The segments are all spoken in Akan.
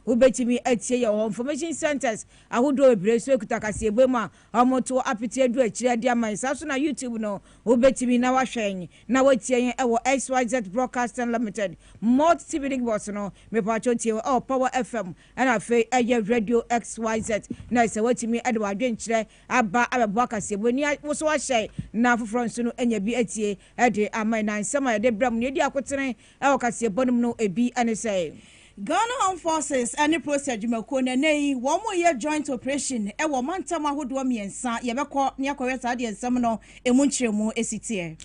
Ubetimi etie your information centers. Ahudo ebreso ekuta Kasiebo ma omoto apete do akire dia man saso na YouTube no ubetimi na wahwen na watie ewo XYZ Broadcasting Limited multi TV big boss no me pacho tie Power FM and afi eye Radio XYZ na se watimi ede wadwenkire aba abebo Kasiebo ni wo so ahye na foforo nso no enya bi etie ede aman na nsema ede bram ne di akotene ewo Kasiebo no ebi ane say Ghana Armed Forces any process jumako na nei wo mo ye joint operation e wo mantam ahodo miensa ye beko ne akoyesa de ensem no emu nkyeremu esitie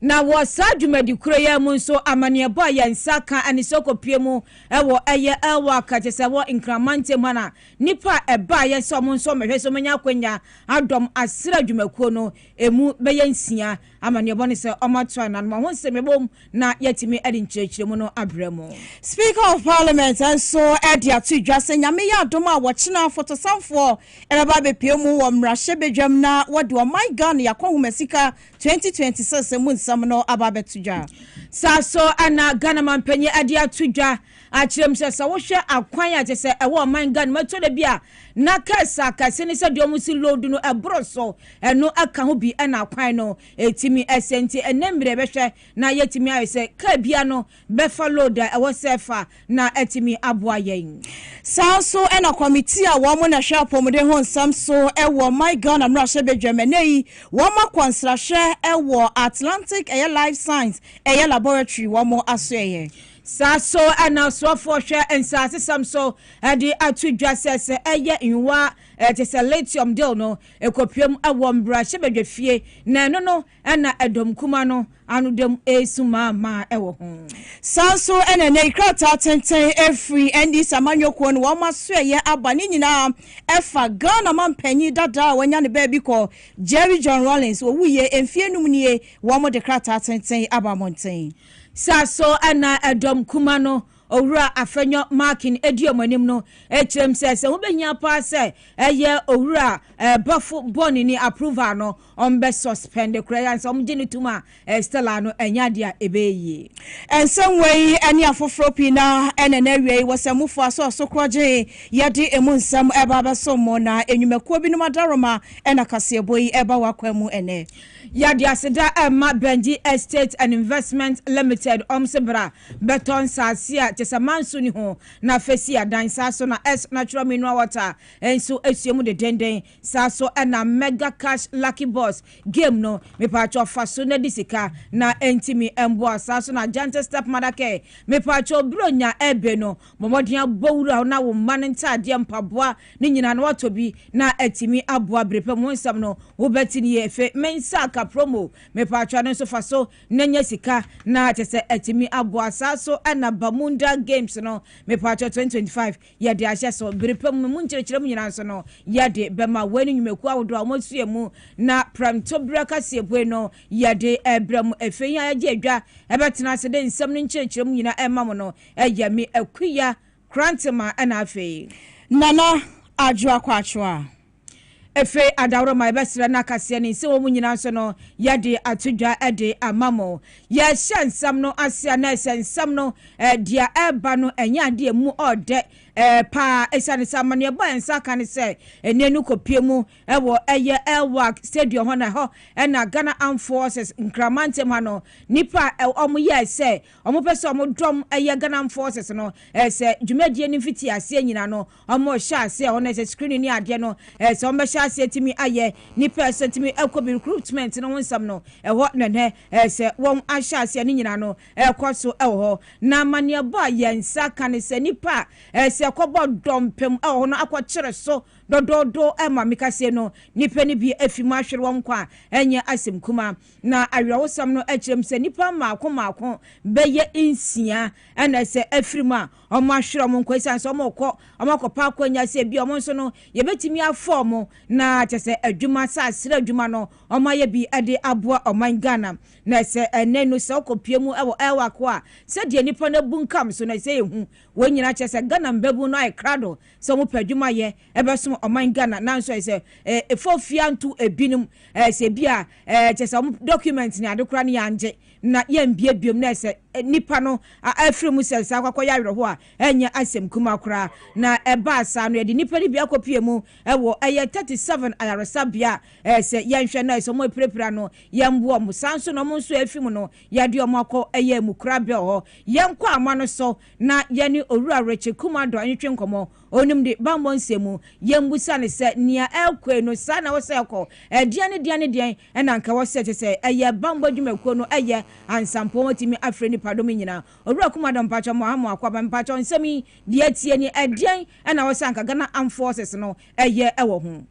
na wasa dwumadi kroya mu nso amane bo ya nsaka anisoko piemu ewo eye elwa katese wo increment mana nipa eba ye so mo nso mehwe so menya kwanya adom asira dwumakuo no emu beye nsia amane bo ne se omatwa na mo ho se mebom na yetimi edi nkyerkyeremu no abremu Speaker of Parliament so edi atudwa se nyame ya adom a wo kyena fotosamfo ereba be piemu wo mrahye bedwam na wode o my Ghana yakwohumesika 2026 mu samno ababetuja saso ana Ghana mampenye ade atudwa achirem se wo hwe akwan a tese ewo man Ghana mato da bia na kasa kase ne se de omusi load no ebroso eno aka ho bi na akwan no etimi esenti enembre behwe na yetimi ayese ka bia no befa load ewo sefa na etimi aboa yen saso ena committee a wo mo na hwe apomde ho nsam so ewo my Ghana mrahye bedwamanei wo makonsra hwe ewo Atlantic Air Life Science Air Laboratory wo mo asoye saso ana sofo hwe ensase samso ade atudwa sese eye inwa tese lithium deal no ekopiem awo mbra hyebedwafie na no no ana edom kuma no anudem esuma ma ewo ho saso ena na ikrata tenten every endi samanyoko no wo masoye abani nyina efa Ghana mampanyi dada wanya ne ba bi ko Jerry John Rawlings wo wuye emfie numnie wo mo de krata tenten abamonten saso ana edom kuma no owura afenyo marking ediomanim no echirem se wo benya pa se eye owura bafo boni ni approval no ombe suspend kura so omgini tuma Stella no enyadia ebeyi ensem wei ani afoforo pina enena wiei wosamufo aso sokroje yede emu nsam eba besomo na enwumakuo binum adaroma ena Kasiebo yi eba wakwamu ene yade aseda ema Benji Estate and Investment Limited omsebra beton sasia tesamanso ni ho na fesi adan saso na natural mineral water enso esiemu de denden saso na mega cash lucky boss game no me pacho faso na disika na entimi embo saso na jante step madake me pacho bronya ebe no momodian bowura na wo manenta ade mpaboa ni nyina na watobi na etimi aboa brepe mo nsam no wo betini efe mensaka promo me pacho no so faso nenya sika na tese etimi aboa saso na Bamunda games no me pacho 2025 yade ahye so brepe mu nkyerkyerem nyina so no yade bema wani nyumeku awodo amosuemu na Petroleum Kasiebo no yade ebram efe ya age adwa ebetena se de nsam no nkyerkyerem nyina emam no eyami akuya krantema na afi nana adwa kwachwa efe adawro ma besra na kase ni se wo nyina so no yade atudwa ede amamo ye hyansam no asia na esensam no dia eba no enya de mu ode pa esane samane ebo ensa kan se enenu kopiemu ewo eye elwa stadium ho na ho na Ghana Armed Forces increment ma no nipa omo ye se omo pese omo dom eye Ghana Armed Forces no se dwumadie ni fiti ase nyina no omo hya ase ho na se screen ni ade no se omo hya ase timi aye nipa se timi ekobi recruitment no wonsam no ho nene se won ahya ase ni nyina no ekoso ho na mane ebo ye ensa kan se nipa se kobo dompem ho no akwakire so dododo ema mikase no nipa ni bi afima ahwere won kwa enye asem kuma na awrawosam no akirem se nipa maako beye insia ena se afirima omo ahwere won kwa isan so omo kopa akwanya se bi omo so no yebetimi afom na tese adwuma sa asira adwuma no omo ye bi ade aboa oman Ghana na se enenu se okopiemu ewa kwa se de nipa na bunkam so na se ehu wonyina chese Ghana mbebu no ai krado so mo padwuma ye ebeso oman Ghana nanso se efofia ntu ebinum se bia chese document ni adekora ni anje na yembie biom na se nipa no afiri mu se sa kwakọ ya werho a enya asem kuma kora na eba asa no de nipa ni bia kopie mu ewo eye 37 ayaresabia se yenhwe na so mo prepra no yembo mo sanso no mo nso afim no yade omako eye mu kura be ho yenko ama no so na yeni owura reche kuma do anhwe nkomo onim de bambo nsemu yembusa ne se nia ekwe no sa na wo se ekọ diane ena nka wo se se eye bambo dwumakuo no eye ansampo motimi afre ni padom nyina owura kuma do mpacho mo hamo akwaba mpacho nsemi de atie ni edian ena wo se anka Ghana Armed Forces no eye ewo ho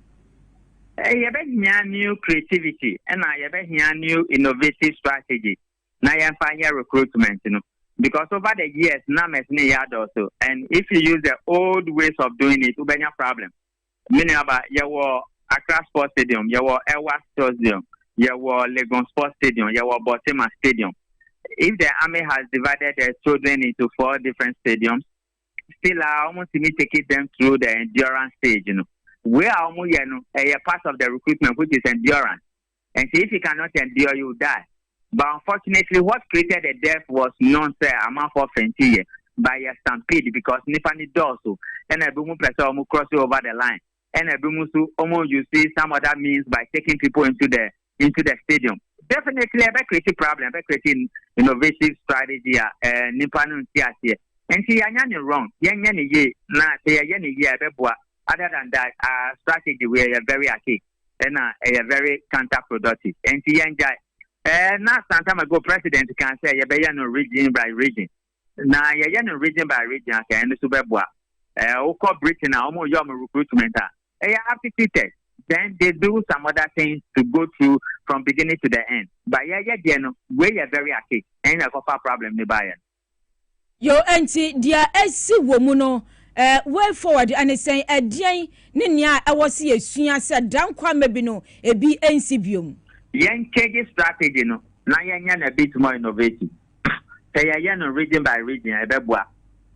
yɛbɛhia new creativity and yɛbɛhia new innovative strategy na yɛmfa recruitment no because over the years numbers ne yard also and if you use the old ways of doing it ubenya problem meaning about your Accra Sports Stadium your Ewa Stadium your Legon Sports Stadium your Botima Stadium if the army has divided their children into 4 different stadiums still almost me take them through the endurance stage we are almost a part of the recruitment which is endurance and so if you cannot endure you die. But unfortunately, what created the death was non-fair amount of frontier by a stampede because Nipani Dorso and a boom pressure almost cross over the line. And a boom almost you see some other means by taking people into the stadium. Definitely a creative problem, a creating innovative strategy, Nipanu here. And see, you're wrong. Other than that, strategy we are very archaic and very counterproductive. And see, not some time ago, president can say you no region by region. Now you no region by region. Okay, and the Superboa. Oko Britain almost your recruitment. Aptitude test. Then they do some other things to go through from beginning to the end. But we are very archaic. And a problem the buyer. Yo auntie, dear SC womuno. Way forward and it's saying a day Ninia I was here soon said down kwame bino a be NCBum. Young change strategy no na yan a bit more innovative. Say yan region by region a bebwa.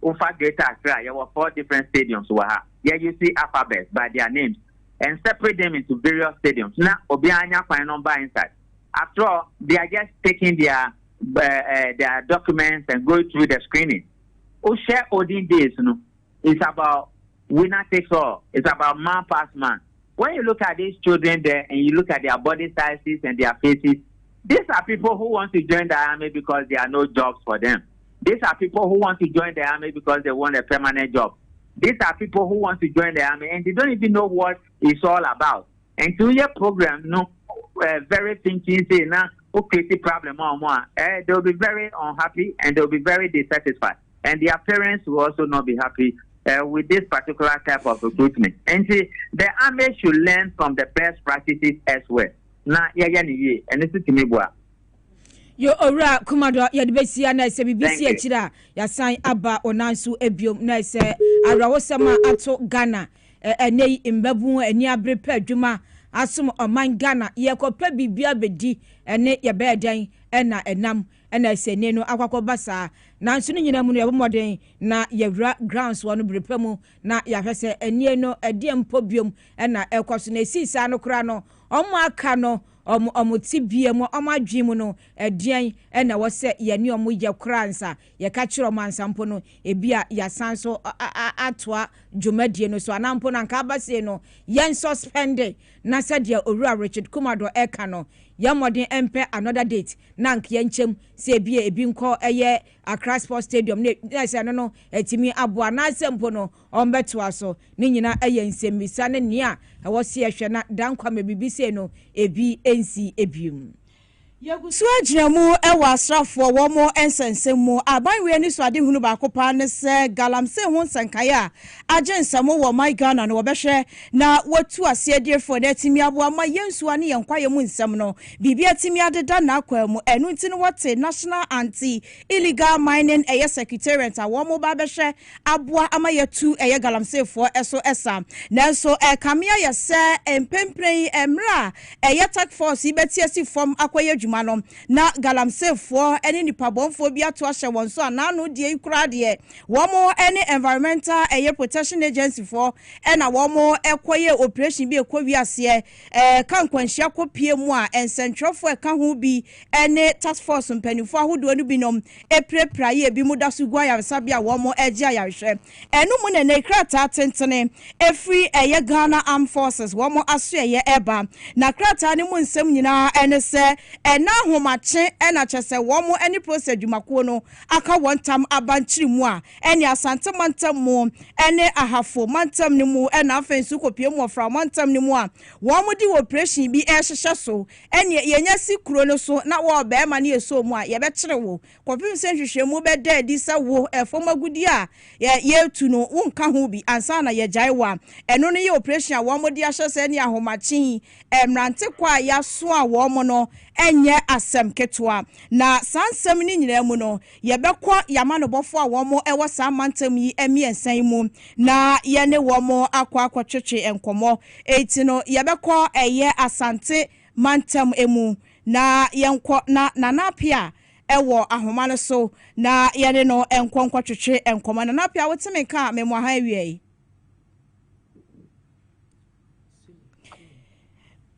Ufa Greater Accra, there were 4 different stadiums waha. Yeah, you see alphabets by their names and separate them into various stadiums. Now Obianya find number inside. After all, they are just taking their documents and going through the screening. Share olden days, it's about winner takes all. It's about man past man. When you look at these children there and you look at their body sizes and their faces, these are people who want to join the army because there are no jobs for them. These are people who want to join the army because they want a permanent job. These are people who want to join the army and they don't even know what it's all about. And to your program, very thinking, say, now, create problem they'll be very unhappy and they'll be very dissatisfied. And their parents will also not be happy with this particular type of recruitment. And see, the army should learn from the best practices elsewhere. Now, and this is Kasiebo. Yo ora kumado ya debesi na se BBC akira ya san aba onanso ebiom na se arawosama ato Ghana enei imbabu eni abre pa adwuma asom oman Ghana ye kopa bibia bedi ene ye bedan ena enam ena se ne no akwakoba saa nanso no nyina mu no yebomoden na yewra grounds wonu brepa mu na ya hwese enie no ede mpo biom ena ekoso na esisa no kra no omo aka no omutibie mu omadwim no edian ena wo se ye ne omo ye kransa ye ka kire omansampo no ebia ya sanso atoa dwumadie no so anampo na nka abase no yen suspended na sadia owura Richard Kumado eka no yamodin empe another date na nka yenchem se ebia ebi nko eye Accra Sports Stadium na se no etimi aboa na sempo no ombeto aso ni nyina eye nsemmisa ne nia wo se ehwe na dankwa me BBC no ebi ensi ebium Yagusu agyinamu ewa asrafo wo mo ensensemu abanwe ni so ade hunu ba kopa ne se galamse ho nsankaya agensamo wo my Ghana no obehwe na watu asiedefo na timi aboa ma yensu ane yenkwaye mu nsem no bibia timi adeda na akwamu enu nti no wote National Anti Illegal Mining eye Secretariat wo mo ba behwe aboa ama yetu eye galamsefo eso esa nanso kamia yese empempren emra eye task force ibetiasi form akwaye adwuma no na galamsefo ene nipabonfo bi ato ahye won so anano die ikura de womo ene environmental protection agency for ena womo ekoye operation bi ekowiase kan kwanhia kopie mu a ensentrofo eka ho bi ene task force mpanifo ahodo no binom eprepraye bi mu daso gwa yaresabia womo eje ayarehwe enu mu ne nekrata tentene efri Ghana Armed Forces womo aso eba na krata ne mu nsem nyina ene se ena homache ena chese womo ene process dwumako no aka wontam abanchiri mu a ene asante mantam mu ene ahafo mantam ne mu ena afensu kopie mu ofra mantam ne mu a womo di operation bi ehhehye so ene yenya sikuro no so na wo be ma ne yeso mu a ye be kire wo kopim se hwehwe mu be da di sa wo efomagudi a ye tu no wonka ho bi ansa na ye jaiwa eno ne ye operation a womo di ahye se ne ahomachi emrante kwa ya so a womo no enye asem ketwa na sansem ni nyina mu no ye bekwa yama no bofo a womo ewo sa mantam yi emiensan mu na ye ne womo akwa twetwe enkomo eti no ye bekwa eye asante mantam emu na yenko na nanapia ewo ahoma no so na ye ne no enkonkwa twetwe enkomo nanapia wotime ka memwa ha awie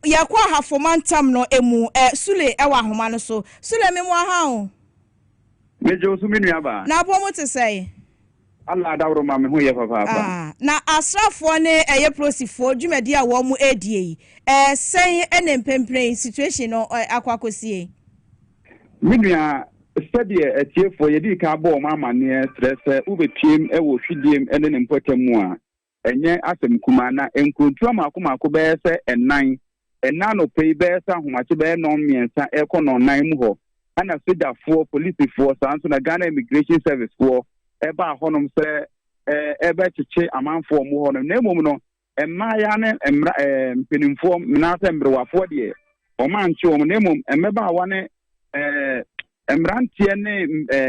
yakwa hafomantam no emu sule ewa ahoma no so sule memwa ha o mejo su minu aba na bo mo te sei Allah dawro ma me ho ye papa na asrafo ne prosifo dwumadi a wo mu edie sen ene mpempren situation no akwakosie minu a study atiefo ye di ka bo ma mane stress ubetiem ewo hwidiem ene ne mpotamu a enye asem kuma na enkontu amakomako be se enan no pay be sa homache be no miensa ekono nan mu ho ana soja for police for sanso na Ghana Immigration Service for eba honom se ebe chiche amanfo mu ho no na emom no emma ya ne mpenimfo minasa mbrewafo de o manche o na emom emmeba wa ne emrantie ne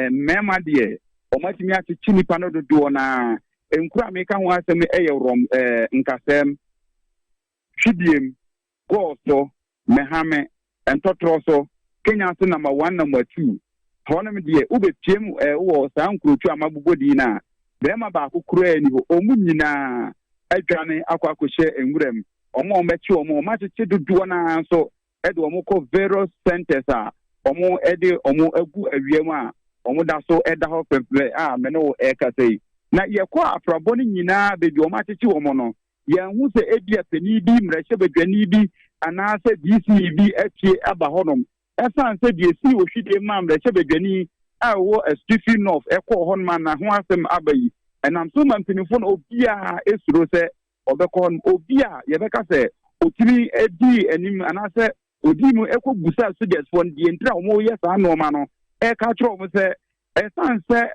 mema de o matimi achichi nipa no dodo na enkura me ka ho asem rom nkasem hwidiem goso mehame entotroso Kenya so number 1 number 2 honom de ubetiem wo san kurotu amabugodi na bema ba akukura ni ho omu nyina adwane akwakohye enwuram omo mechi omo machichi dodo na so ede omo ko various centers a omo ede omo agu awiem a omo da so eda ho peple me no ekasei na yekwa afrabo ni nyina bebi o machichi omo no ye hu se edia pani bi mrehye bedwani bi ana se DC bi atie aba honom esan se die si ohwide ma mrehye bedwani a wo Stephen North ekọ honma na ho asem abayi enam so mampinifo no obia esuro se obekọ obia ye beka se otiri edi anim ana se odimu ekọ busa soldiers for die ntra omo ye sa no ma no ka tro mo se esan se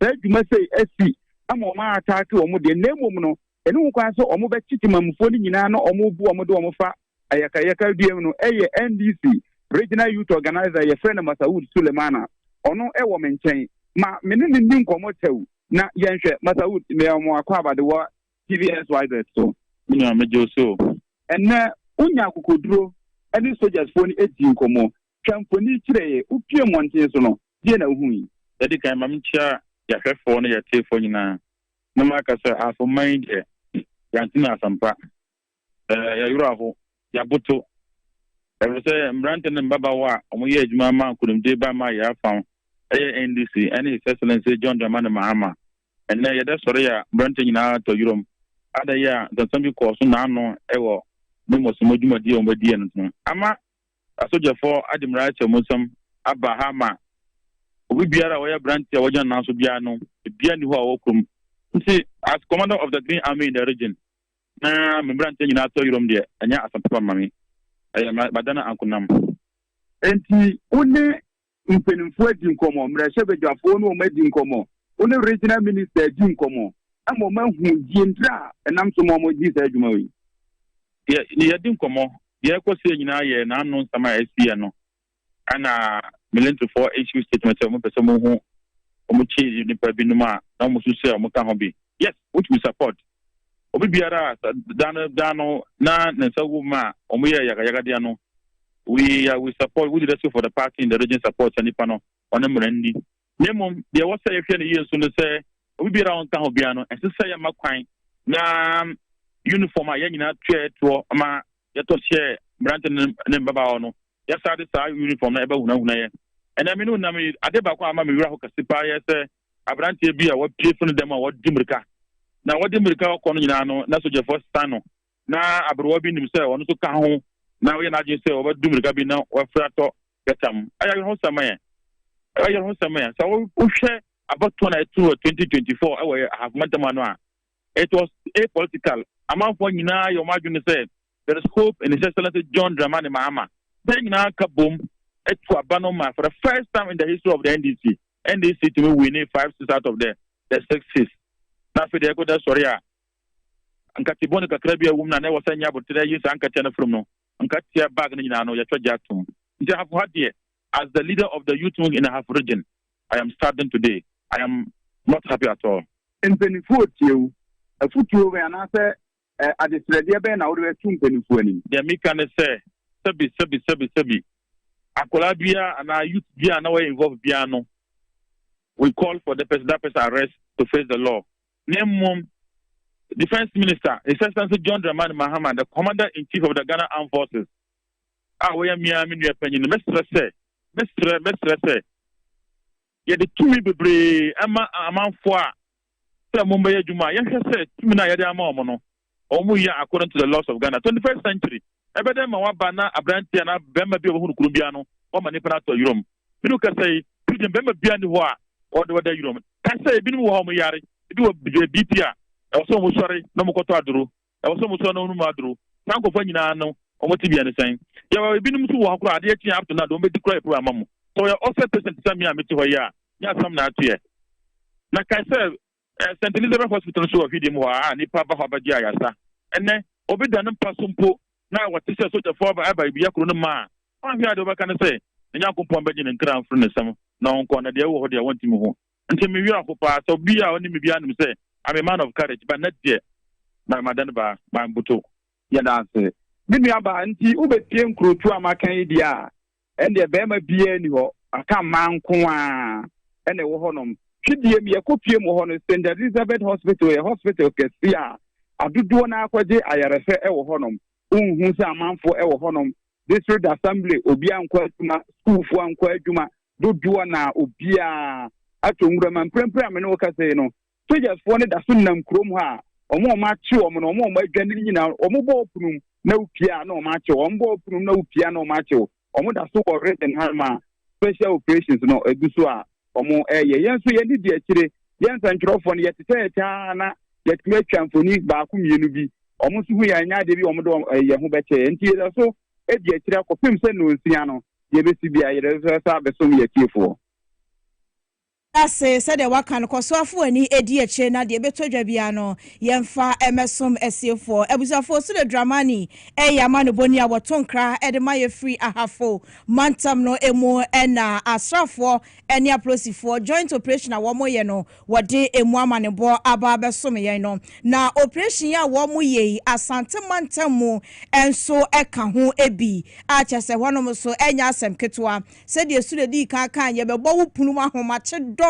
se dwuma se esi ama ma attack omo de nemom no ene wo kwa so omo be chitimamfo ni nyina no omo bu omo de omo fa ayaka diem no eye NDC Regional Youth Organizer ye friend Masaud Sulemana ono ewo menchen ma menene ni nkomo tew na yenhwe Masaud me omo akwa abade wo TVS wide so nya mejo so enne unya kokoduro ene soldiers fo ni edi nkomo twamfoni kireye upie monten so no die na uhui yedi kan mamchia ya hwefo no ya tefo nyina na maka se afo mind yantina asampa ya yurafo ya buto se mbrante ne mbaba wa omoye adwuma ma kunumde ba ma ya fa NDC and His Excellency John Dramani Mahama and na yeda sore ya mbrante nyina to yurom ada ya the some ko so na no ewo no mo somo dwuma die omadi no ama asojafo admiral chemusam abahama obi biara wo ya brante wo jan na so bia no bia ni ho a wo krom nti as commander of the Green Army in the region na membrante nyina to yurom de anya asampa mami badana ankunam enti one mpenimfo adi nkomo mrehye bedwafo no omadi nkomo one regional minister adi nkomo amo ma hu dientra enam so mo di sa adwuma wi ye adi nkomo ye kwose nyina ye na anu nsama SPA no ana military for issue statement mo pese mo hu omo chi ni pa binuma na mo susu omo ka ho bi yes which we support obi biara dano na nsawu ma omo ye yaga dia no we support we leadership for the party in the region support any panel on the Murendi. Nemum, there was a few years soon to say we be around town Biano and to say my kind na uniform I na trade to ma yato share Branton and Babaono. Yes, I decide uniform na eba una. And I mean na me adebakwa ama me wura ho kasipa yes Abrantie bi a what pay from them a what dimrika. Na what dimrika ko no nyina no na so je first stand no. Na abro bi nim say ono so ka ho na we na je say what dimrika bi na wa frato betam. Aya ho samaya. So we share about 2024 I have mantamano. It was apolitical. Among for nyina your margin said there is hope in the excellency John Dramani Mahama. Then na kaboom it to Abanoma for the first time in the history of the NDC. NDC to me winning 5 seats out of the 6 seats. Now for the good sorry. Ankatiboni kakrabia woman I was saying about today use Ankatana from no. Ankatia bag na no ya jatum. You have had here as the leader of the youth wing in the half region. I am starting today. I am not happy at all. In Pennyfoot, a foot over and answer at the Sredia now we are 2 penny. The American say, Sebi. Akolabia and our youth bia now involved piano. We call for that person arrest to face the law. Name Defense Minister, His Excellency John Dramani Mahama, the Commander-in-Chief of the Ghana Armed Forces. We are your opinion. Mr. Say, yeah, the 2 be amount for Mumbai Juma. Yes, I said, 2 minutes according to the laws of Ghana. 21st century. Every my bana abranti and Bemba be who Kurubiano or Manipulato Urum. You look at say, Bemba Bian or the other Urum. I say, Binu Homayari, do a BPR. I was almost sorry, no Mokotadru. I was almost no Madru. Franco Fanino, or what to be anything. You have been to walk out yet after now, don't make the cry for a mum. So you're also present to me, Mituaya. Yes, I'm not here. Like I said, St. Elizabeth Hospital show a video more, and if Papa Habadia, and then Obidan Pasumpo. Now, what is such a father by Biakuruma? I'm here to can say, and Yakum Pombajin and Crown from the summer. No one corner, they want him home. Until me, you are so be our only beyond say, I'm a man of courage, but not yet. My Madanaba, my Buto. Yadance. Bimi aba nti ubetie nkrotu amakan dia ende bema bia ni ho aka manko a ene wo honom twidie mi ekopie mo hono St. Elizabeth Hospital a hospital kesi a aduduo na akwaje ayarefe e wo honom unhu se amanfo e wo honom district assembly obi anko aduma school fo anko aduma doduo na obi a atongura man prempre amene wo kase no soldiers fo ne da so nam krom ha omo ma chi omo no omo adwane nyina omo bo opunum na upia na omache ombo opunum na upia na omache omo da so correct and harma special operations no eduso a omo yenso ye ni di akire yensa ntwerofo no yetete na yetme twamfoni ba ku mienu bi omo so hu ya nya de bi omo do ye ho beche nti ye so edi akire akopim se no nsia no ye besi bia ye so sa besom ye tiefo Ase said the wakan kosoafo ani edi eche na de betodwa bia no yemfa emesom esefo ebusafo so the dramani yama no boni a wotonkra e de maye free ahafo mantam no emu na asrafo ene aplosifo joint operation a womo ye no wode emu amanebo aba besom ye no na operation ya womo ye asante mantam mu enso eka ho ebi a chese honom so enya asem ketwa said the sude di kan ye bebo wo punum ahomache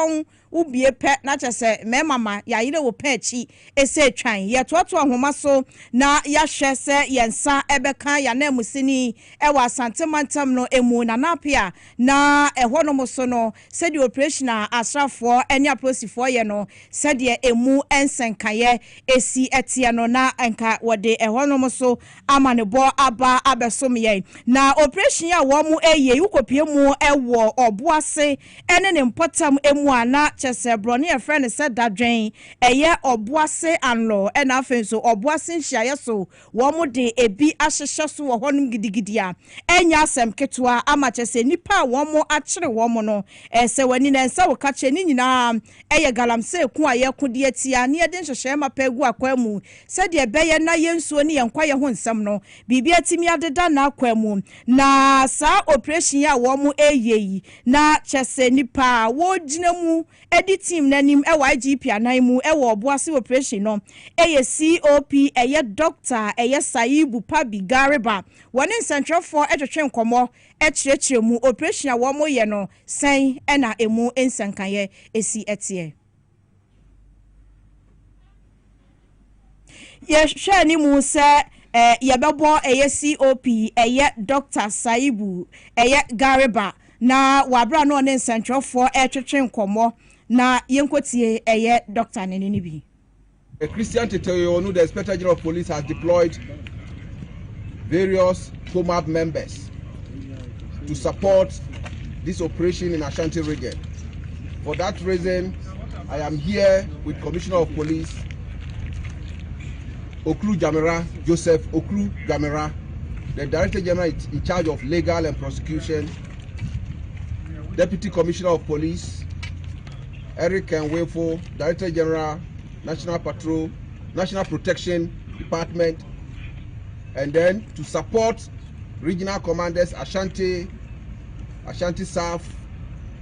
ubie pe na chese me mama ya yire wo pe chi ese twan ye toto ahoma so na ya hwe se yensa ebeka ya na musini e wa asante mantam no emu na napia na ehono mo so no said the operation asrafo enya prosifo ye no said ye emu ensenkaye esi etia no na enka wode ehono mo so amanebo aba abesom ye na operation ya wo mu eye ukopie mu ewo oboase ene ne mpotam emu ana chese broni e friend said that drain eye oboase anlo e na afen so oboase nhia so wo mu de ebi ahyehye so wo honum gidigidia enya asem ketwa ama chese nipa wo mu akire wo mu no se wani na nsa wo ka che ni nyina eye galamse ku aye kudi atia ne de nhyehyɛ ma pagu akwamu said de beye na yensuo ne yenkwa ye ho nsam no bibi atimi adeda na akwamu na sa operation ya wo mu eyeyi na chese nipa wo gina mu edit team nanim YGP anaimu obuasi operation no COP Dr. Saibu Pabi Gariba one in central for etwetwe nkomo ekyerɛkyerɛ mu operation a wo mo ye no sen na emu ensankaye esi etie ye hwɛ ni mu sɛ yɛbɛbɔ COP Dr. Saibu Gariba na wabra no ne central for etwetwe nkomo na yenkotie Dr. Nenini bi. A Christian Teteyo, the Inspector General of Police, has deployed various COMAB members to support this operation in Ashanti region. For that reason, I am here with Commissioner of Police Oklu Jamera, Joseph Oklu Jamera, the Director General in charge of legal and prosecution, Deputy Commissioner of Police Eric Kenwefo, Director General, National Patrol, National Protection Department, and then to support regional commanders Ashanti South,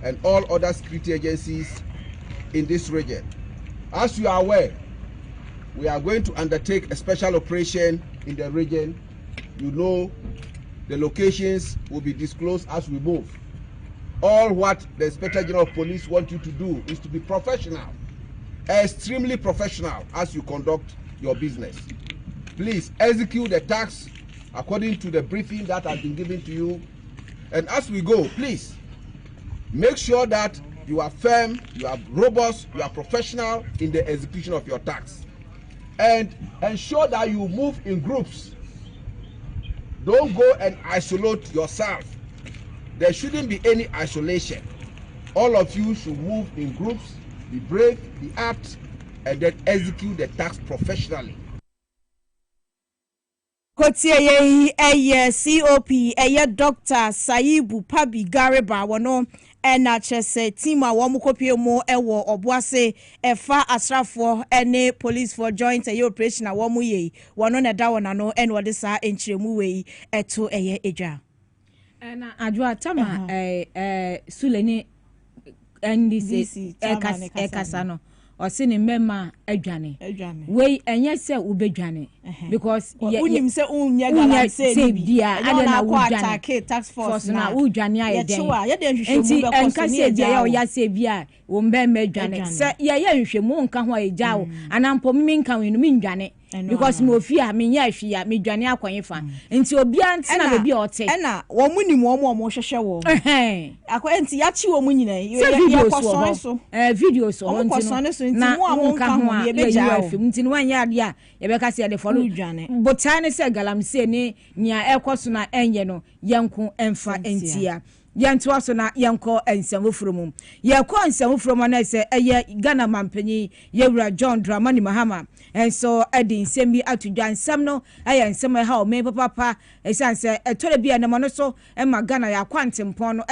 and all other security agencies in this region. As you are aware, we are going to undertake a special operation in the region. You know, the locations will be disclosed as we move. All what the Inspector General of Police want you to do is to be professional, extremely professional as you conduct your business. Please execute the tasks according to the briefing that has been given to you. And as we go, please make sure that you are firm, you are robust, you are professional in the execution of your tasks. And ensure that you move in groups. Don't go and isolate yourself. There shouldn't be any isolation. All of you should move in groups, be brave, be apt, and then execute the task professionally. Kotie COP Dr. Saibu Pabi Gariba wono na chese team a wo mukopie mu ewo obuase efa asrafo ene police for joint operation a wo mu ye wono na da wona no ene wode sa enchiremu we eto edwa na adwa tama suleni NDC ekasa no osini mema adwane we enye se ubedwane because unim se unya gala se bia adena udwane tax force na udwane ayeden enti enka se bia ya se bia wo mbema adwane se ye nhwemu nka ho ayejawo anampo mimi nka wenu mi ndwane because me ofia me nya ahwia me dwane akwanyefa enti obia ntina be bia ote na wo munim wo mo hwehwe wo akwa enti ya chi wo munyina ye koson so videos so na mo nka ho ye beja enti no wanya ade a ye beka se de follow botane se galamse ni nia ekoso na enye no yenko emfa entia yanto aso na yanko ensamo from yakọ ensamo from na se Ghana mampanyi yewura John Dramani Mahama enso edi nsem bi atudwa nsam no ensem ha o me papa esanse etore bia na mono so ma Ghana yakwantimpon no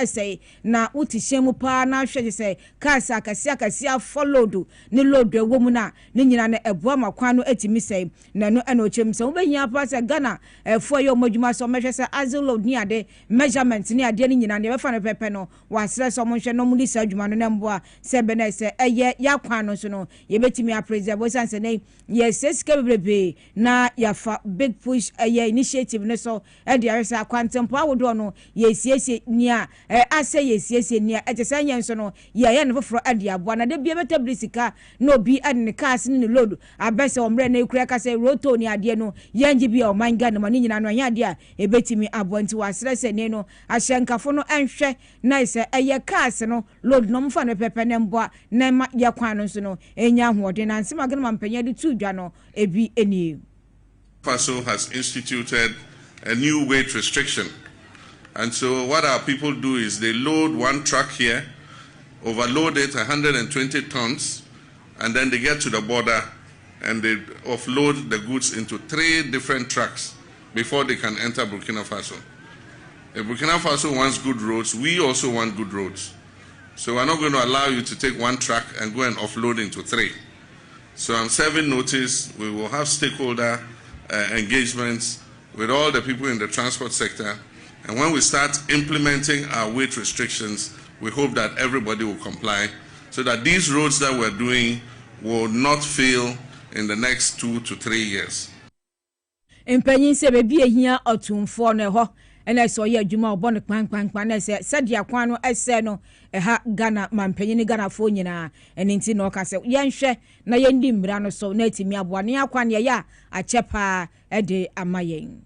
na utihye pa na hwege se kasa akasia followed ni load ewo mu na ni nyina na eboa makwan no etimi se na no ena ochem se obehia pa se Ghana efo ye omodwuma so mehwe se azload ni ade measurement ni ade ni nyina na befa no pepe no wasre so mo hwe no mu lisa adwuma no nemboa se be na se yakwan no so no ye betimi appraise bo sanse ne yes eskebebrebe na yafa big push initiative ne so de aresa akwantempo awodo no yesiesie nia ase yesiesie nia etese nya nso no ye ne foforo ade aboa na de bia metablisika no bi ade ne cars ne load abese omre na ekura ka se roto ni ade no yangi bia o manga na mani nyina no anya ade a ebetimi abonti wasre se ne no ahyenkafo no enhwe na ise cars no load no mfa no pepe ne mboa na ma yakwan no so no enya hoode na nsema gana mampanya de tu dwa no ebi eni. FASO has instituted a new weight restriction, and so what our people do is they load one truck here, overload it 120 tons, and then they get to the border and they offload the goods into 3 different trucks before they can enter Burkina Faso. If Burkina Faso wants good roads, we also want good roads. So we're not going to allow you to take one truck and go and offload into 3. So I'm serving notice. We will have stakeholder engagements with all the people in the transport sector. And when we start implementing our weight restrictions, we hope that everybody will comply so that these roads that we're doing will not fail in the next 2 to 3 years. Mpanyin se bebi ehia otumfo no ho ena so ye adwuma obon kpankpankpan na se sadia kwan no ese no ha Ghana mampanyin Ghana fo nyina eni nti no ka se yenhwe na yendi mmira no so na atimi aboa ne akwan ye ya achepa ede amayen.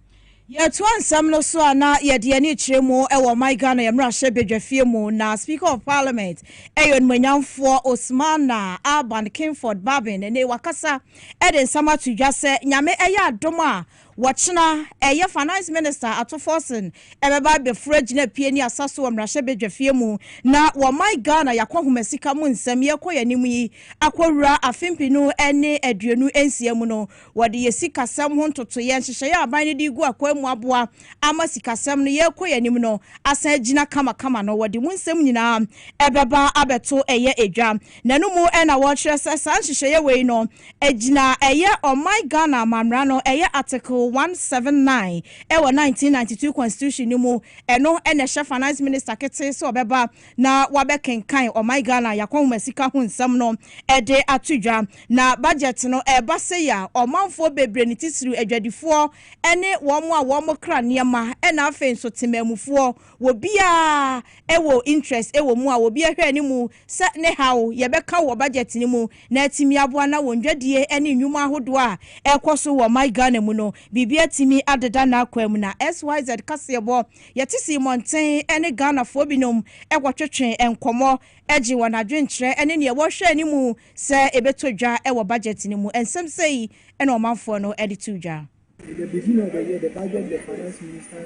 Ye to ansam no so na ye de ani kiremu e wo my Ghana ye mra hye bedwafie mu na Speaker of Parliament eyon manyamfo Osmana Alban Kingford Babin ne wakasa e de nsama tudwa se nyame eye adom a Watchna eye finance minister ato forcing ebeba be fragina pie ni asaso wa mrahye bedwafie mu na wo my Ghana yakwa humasika mu nsam ye koye nimu yi akwura afimpinu ene aduanu ensia mu no wode yesika sam ho ntoto ye nhyehyɛ ya aban ne di gu akwa mu aboa ama sika sam no ye koye nimu no asa gina kama no wode mu nsam nyina ebeba abeto eye edwa nanu mu ena wo kyerɛ sɛ san nhyehyɛ ye wei no agina eye o my Ghana mamra no eye article 179 ewa 1992 constitution ni mu eno ene chef finance minister kete so obeba na wabekenkan o my Ghana yakon masika ho nsam no ede atudwa na budget no eba se ya omanfo bebre ni tisiru adwadifo ene wo mo kra niema ena afen so temamufo wo bia ewo interest ewo mu a wo bia hwe ni mu se ne hawo yebeka wo budget ni mu na atimi aboa na wondwadie ene nnwuma ahodo a ekoso wo my Ghana mu no bibia timi adeda na akwam na SYZ Kasiebo yetisi monten ene Ghana fo binom egwotwetwe enkomo eji wanadwenkyere ene ne wo hwe ni mu se ebetodwa ewo budget ni mu ensem sei ene omanfo no editudwa. At the beginning of the year, the budget, the finance minister,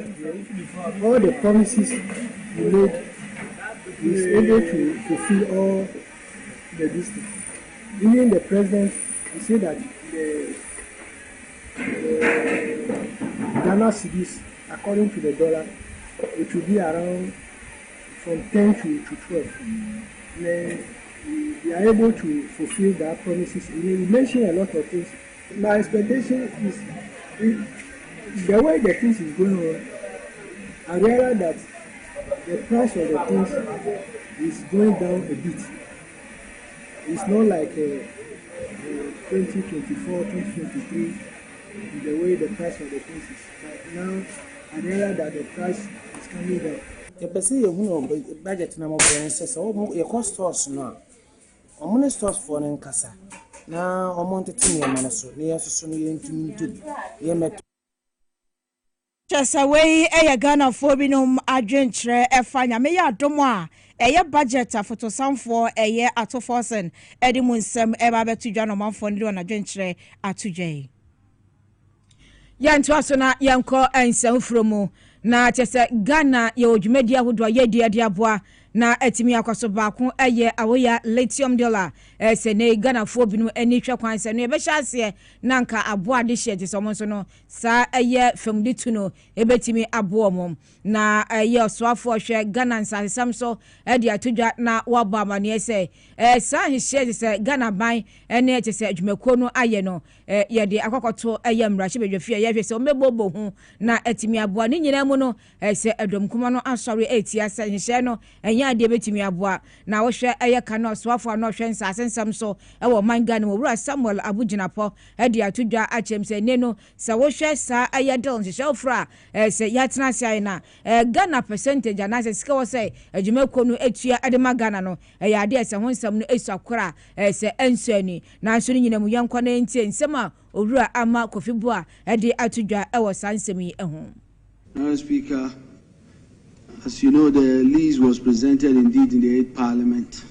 all the promises he made, is able to fulfill all the districts. Even the president, he said that the Ghana cedis, according to the dollar, it will be around from 10 to 12. Then we are able to fulfill that promises. We mentioned a lot of things. My expectation is, the way the things is going on, I realize that the price of the things is going down a bit. It's not like 2024, 2023, the way the price of the things is. But now, I realize that the price is coming down. The person you budget number says, oh, your cost stores now. I'm stores for an casa. Now, I wanted to me a manasso. They are so near to ye just away a Ghana for binum adventure efanya me ya domo a eye budget afoto samfo eye atoforsen edimunsem eba betudwa no manfo ndi na adventure atudwai yanto aso na yanko ensem fromu na chese Ghana ye odwumadi ahodo ye diade aboa na etimi akwaso baako eye awoya lithium dollar se ne Ghana fo binu ani twa kwan se no ebe hyase na nka aboa de hye so mo so no sa eye famdi tu no ebetimi aboa mom na eye osoafo hwe Ghana nsasam so ede atodwa na waba amane se sa hye se Ghana ban ene eche se adwumako no aye no ye de akokoto eye mrahye bedwafie ye hwe se omebobo hu na etimi aboa ni nyina mu no se adomkuma no ansori etia se hye no ya de betimi aboa na wo hwe eye kana osoafo no hwe nsasensam so ewo mangane wo wura Samuel Abuginapo ede atodwa achem se ne no se wo hwe sa eye don hye ofra se yatena sia na Ghana percentage na se sika wo se adwumako no etua adema Ghana no ya de se honsam no esu akora se ensani na nso nyina mu yankwa na entie nsema owura ama kofibo a ede atodwa ewo sansem yi eho. Mr. Speaker, as you know, the lease was presented indeed in the 8th Parliament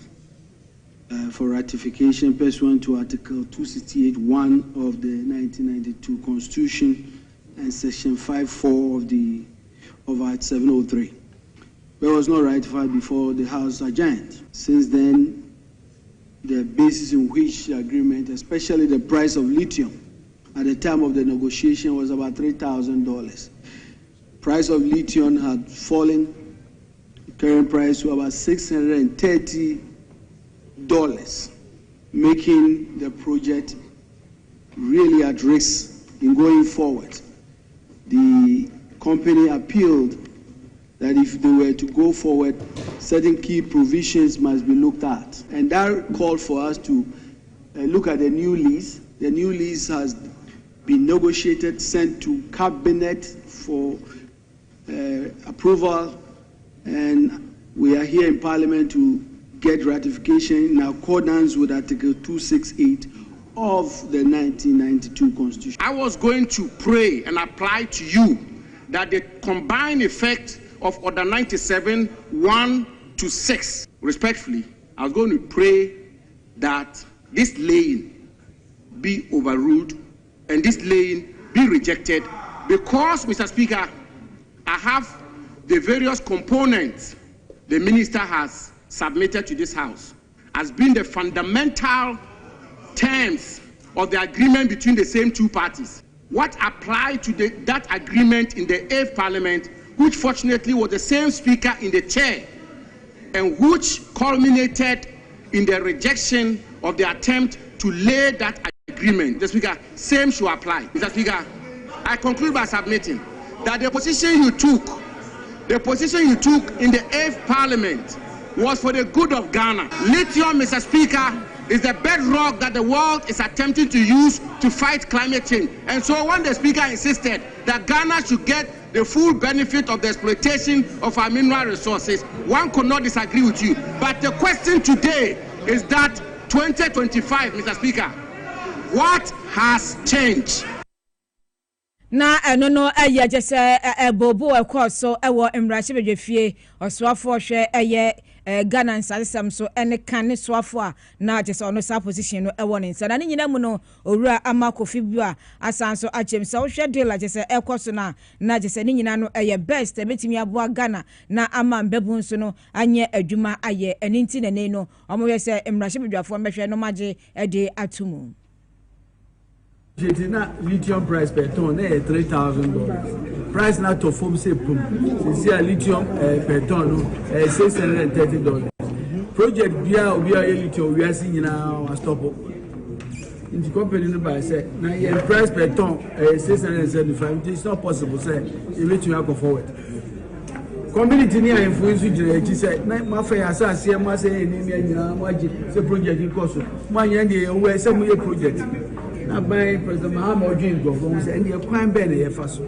for ratification pursuant to Article 268(1) of the 1992 Constitution and Section 5(4) of Act 703. But it was not ratified before the House adjourned. Since then, the basis in which the agreement, especially the price of lithium, at the time of the negotiation was about $3,000. Price of lithium had fallen, the current price to about $630, making the project really at risk in going forward. The company appealed that if they were to go forward, certain key provisions must be looked at. And that called for us to look at the new lease. The new lease has been negotiated, sent to Cabinet for approval, and we are here in Parliament to get ratification in accordance with Article 268 of the 1992 Constitution. I was going to pray and apply to you that the combined effect of Order 97, 1 to 6, respectfully, I was going to pray that this laying be overruled and this laying be rejected because, Mr. Speaker, I have the various components the minister has submitted to this House as being the fundamental terms of the agreement between the same two parties. What applied to that agreement in the 8th Parliament, which fortunately was the same speaker in the chair, and which culminated in the rejection of the attempt to lay that agreement. The Speaker, same should apply. Mr. Speaker, I conclude by submitting that the position you took in the 8th Parliament was for the good of Ghana. Lithium, Mr. Speaker, is the bedrock that the world is attempting to use to fight climate change. And so when the Speaker insisted that Ghana should get the full benefit of the exploitation of our mineral resources, one could not disagree with you. But the question today is that 2025, Mr. Speaker, what has changed? Na no just bobo so ewo mrache bedwefie oswafo hwe Ghana nsasem so ene kan ne soafo a na just ono sa position no ewo ne nsa na nyina mu no owura amakofi bua asanso achem sa hwe deal just ekoso na just ne nyina no best betimi aboa Ghana na ama mbebu nso no anye adwuma aye eni nti ne no omo hwe se mrache bedwafo mehwe no mage de atumu. Lithium price per ton $3,000. Price not to form say pum. See lithium per ton $630. Project we are lithium we are seeing now stop. In the company by say now price per ton $675. It's not possible say lithium go forward. Community near influence you say my fair as I must say say project cost. Man we some project. By President Mahama Ojin Government and the crime ben faso.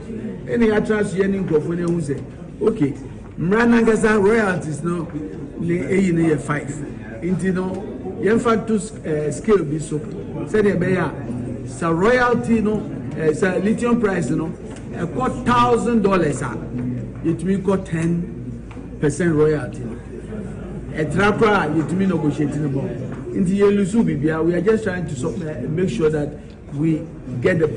Any attracts any government who say, okay, Mranangasa royalties no year 5. Into no Yenfatus scale be so. Said a bear, so royalty no, lithium price no, $1,000. It will got 10% royalty. A trapper, it mean negotiating about. In the Yelusu, we are just trying to make sure that we get the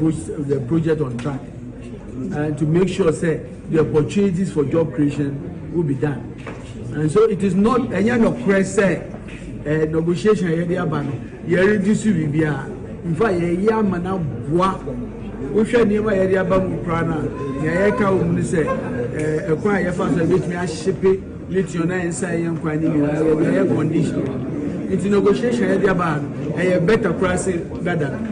project on track and to make sure say the opportunities for job creation will be done. And so it is not any of press negotiation area ban reduce in fact ya mana boa we hwe niam area ban prana ya ka wo say ekwan ya fa so betimi a shipe lithium na inside yan kwan ni ya condition. It's negotiation area ban a better pricing better.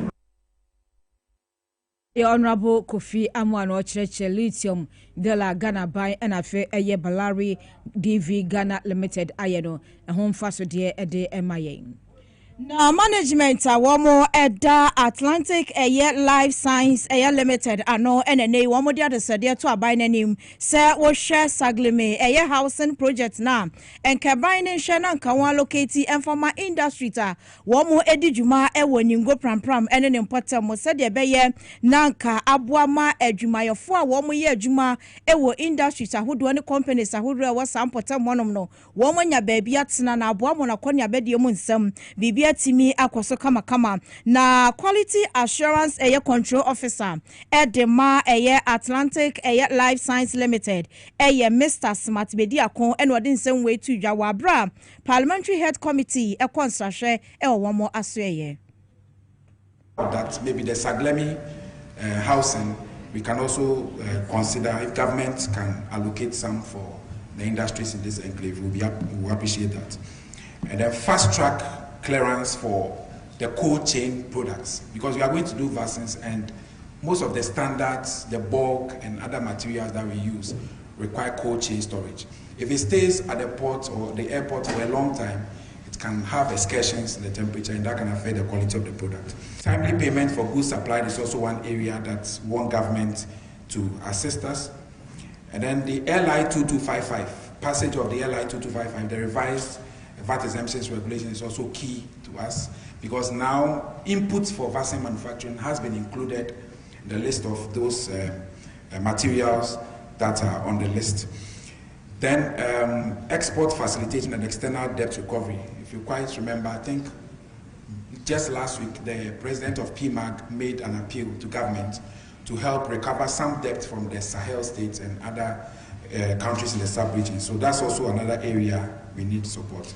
The Honorable Kofi Amwano Churchill Lithium de la Ghana by NFA Balari DV Ghana Limited Ayano a home faso dear a day MIA. Now management wamo eda Atlantic Life Science Limited ano NNA wamo dia de sedia to abai nanim se wo share sagleme housing project na enka bai ne hwe na nka won locate informa industry ta wamo edi dwuma ewo ningo prampram ene ne mpotem mo se de beye na nka aboama adwumayefo a wamo ye adwuma ewo industry ta hodo ne companies ahodo ewo sampotem monom no wamo nya baabi atena na aboamo na konya bedie mu nsam bibi atimi akoso kama na quality assurance control officer edema Atlantic Life Science Limited Mr. Smart Bedi akon eno de nsem we tu dwa wabra Parliamentary Head Committee konsahwe womo asoye that maybe the Saglemi housing we can also consider if government can allocate some for the industries in this enclave. We appreciate that. And then fast track clearance for the cold chain products, because we are going to do vaccines and most of the standards, the bulk and other materials that we use require cold chain storage. If it stays at the port or the airport for a long time, it can have excursions in the temperature, and that can affect the quality of the product. Timely payment for goods supplied is also one area that we want government to assist us. And then the LI 2255, passage of the LI 2255, the revised VAT exemptions regulation is also key to us, because now inputs for vaccine manufacturing has been included in the list of those materials that are on the list. Then export facilitation and external debt recovery. If you quite remember, I think just last week the president of PMAG made an appeal to government to help recover some debt from the Sahel states and other countries in the sub-region. So that's also another area we need support.